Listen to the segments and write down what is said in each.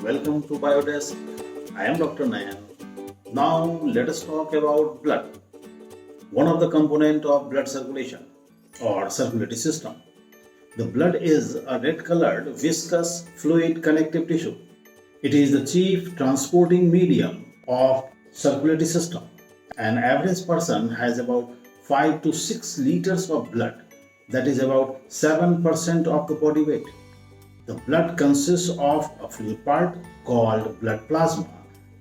welcome to Biodesk. I am Dr. Nayan. Now let us talk about blood, one of the components of blood circulation or circulatory system. The blood is a red-colored, viscous, fluid connective tissue. It is the chief transporting medium of circulatory system. An average person has about 5 to 6 liters of blood, that is about 7% of the body weight. The blood consists of a fluid part called blood plasma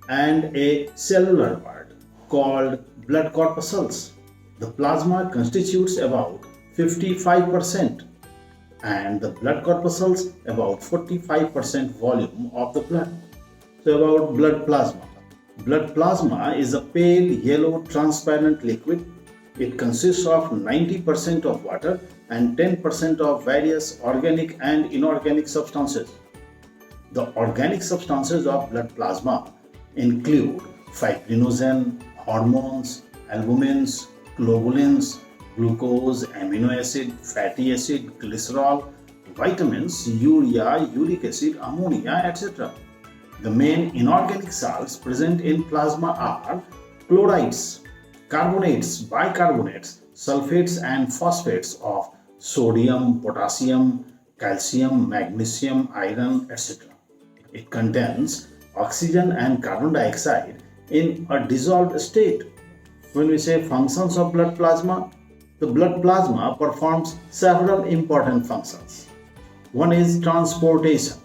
and a cellular part called blood corpuscles. The plasma constitutes about 55% and the blood corpuscles about 45% volume of the blood. So about blood plasma. Blood plasma is a pale yellow transparent liquid. It consists of 90% of water and 10% of various organic and inorganic substances. The organic substances of blood plasma include fibrinogen, hormones, albumins, globulins, glucose, amino acid, fatty acid, glycerol, vitamins, urea, uric acid, ammonia, etc. The main inorganic salts present in plasma are chlorides, carbonates, bicarbonates, sulfates and phosphates of sodium, potassium, calcium, magnesium, iron, etc. It contains oxygen and carbon dioxide in a dissolved state. When we say functions of blood plasma, the blood plasma performs several important functions. One is transportation.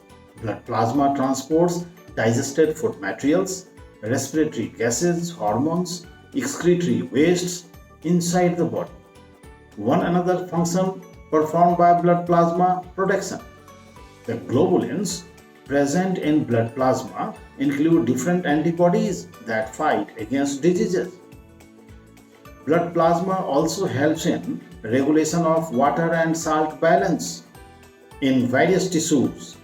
Blood plasma transports digested food materials, respiratory gases, hormones, excretory wastes inside the body. One another function performed by blood plasma: protection. The globulins present in blood plasma include different antibodies that fight against diseases. Blood plasma also helps in regulation of water and salt balance in various tissues.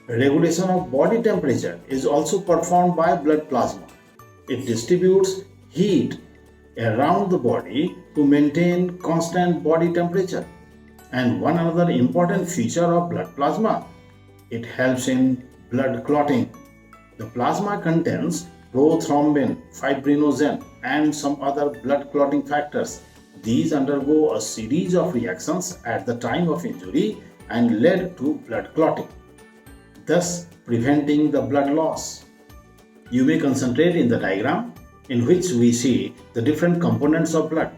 Regulation of body temperature is also performed by blood plasma. It distributes heat around the body to maintain constant body temperature. And one another important feature of blood plasma, it helps in blood clotting. The plasma contains prothrombin, fibrinogen and some other blood clotting factors. These undergo a series of reactions at the time of injury and lead to blood clotting, thus preventing the blood loss. You may concentrate in the diagram in which we see the different components of blood.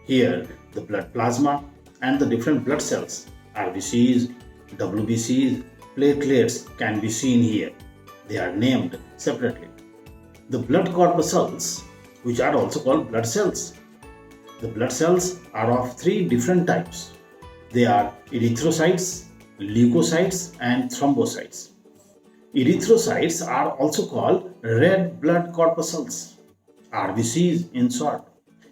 Here, the blood plasma and the different blood cells, RBCs, WBCs, platelets can be seen here. They are named separately. The blood corpuscles, which are also called blood cells. The blood cells are of three different types. They are erythrocytes, leukocytes, and thrombocytes. Erythrocytes are also called red blood corpuscles, RBCs in short.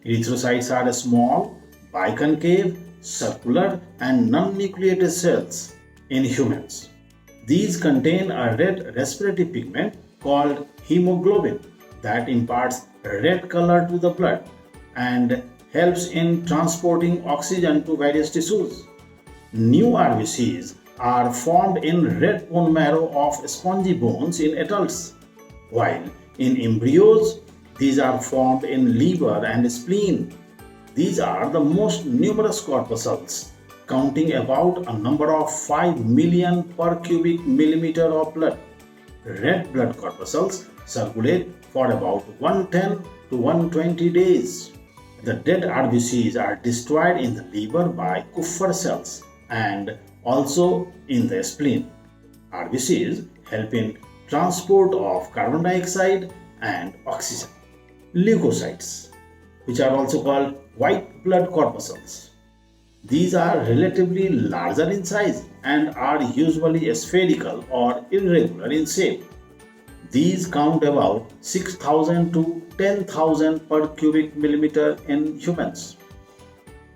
Erythrocytes are small, biconcave, circular, and non-nucleated cells in humans. These contain a red respiratory pigment called hemoglobin that imparts red color to the blood and helps in transporting oxygen to various tissues. New RBCs are formed in red bone marrow of spongy bones in adults, while in embryos these are formed in liver and spleen. These are the most numerous corpuscles, counting about a number of 5 million per cubic millimeter of blood. Red blood corpuscles circulate for about 110 to 120 days. The dead RBCs are destroyed in the liver by Kupffer cells and also in the spleen. RBCs help in transport of carbon dioxide and oxygen. Leukocytes, which are also called white blood corpuscles. These are relatively larger in size and are usually spherical or irregular in shape. These count about 6,000 to 10,000 per cubic millimeter in humans.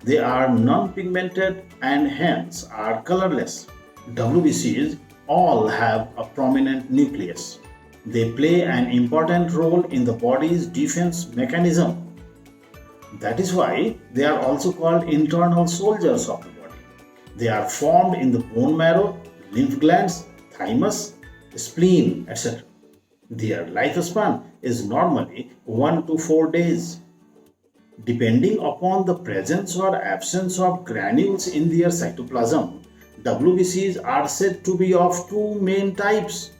They are non-pigmented and hence are colorless. WBCs all have a prominent nucleus. They play an important role in the body's defense mechanism. That is why they are also called internal soldiers of the body. They are formed in the bone marrow, lymph glands, thymus, spleen, etc. Their lifespan is normally 1 to 4 days. Depending upon the presence or absence of granules in their cytoplasm, WBCs are said to be of two main types,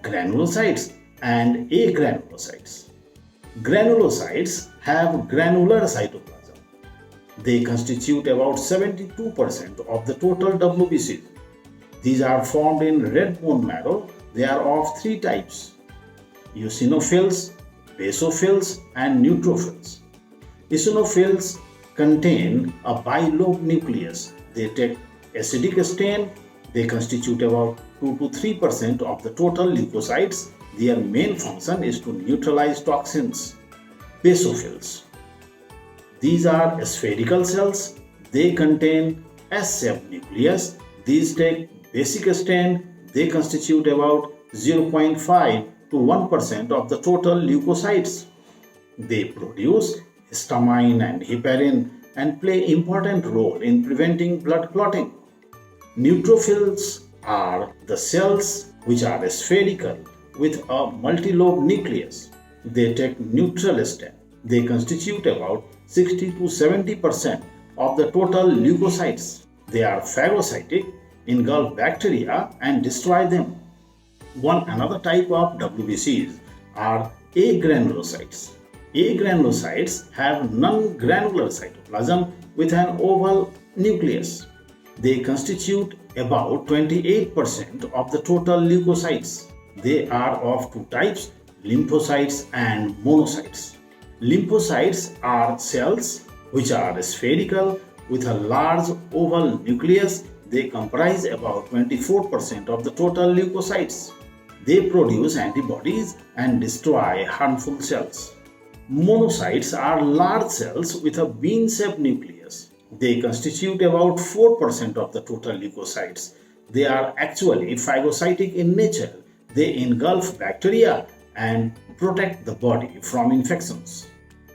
granulocytes and agranulocytes. Granulocytes have granular cytoplasm. They constitute about 72% of the total WBCs. These are formed in red bone marrow. They are of three types, eosinophils, basophils, and neutrophils. Eosinophils contain a bilobe nucleus. They take acidic stain. They constitute about 2 to 3% of the total leukocytes. Their main function is to neutralize toxins. Basophils. These are spherical cells. They contain S-shaped nucleus. These take basic stain. They constitute about 0.5 to 1% of the total leukocytes. They produce histamine and heparin and play important role in preventing blood clotting. Neutrophils are the cells which are spherical with a multilobe nucleus. They take neutral stain. They constitute about 60 to 70% of the total leukocytes. They are phagocytic, engulf bacteria and destroy them. Another type of WBCs are agranulocytes. Agranulocytes have non-granular cytoplasm with an oval nucleus. They constitute about 28% of the total leukocytes. They are of two types, lymphocytes and monocytes. Lymphocytes are cells which are spherical with a large oval nucleus. They comprise about 24% of the total leukocytes. They produce antibodies and destroy harmful cells. Monocytes are large cells with a bean-shaped nucleus. They constitute about 4% of the total leukocytes. They are actually phagocytic in nature. They engulf bacteria and protect the body from infections.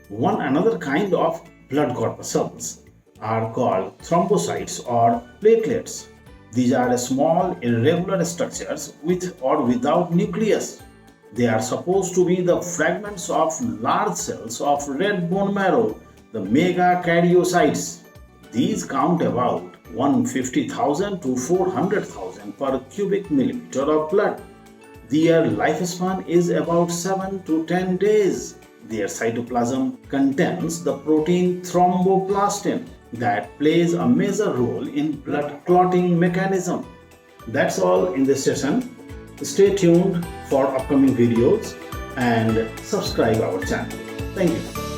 Another kind of blood corpuscles are called thrombocytes or platelets. These are small irregular structures with or without nucleus. They are supposed to be the fragments of large cells of red bone marrow, the megakaryocytes. These count about 150,000 to 400,000 per cubic millimeter of blood. Their lifespan is about 7 to 10 days. Their cytoplasm contains the protein thromboplastin that plays a major role in blood clotting mechanism. That's all in this session. Stay tuned for upcoming videos and subscribe our channel. Thank you.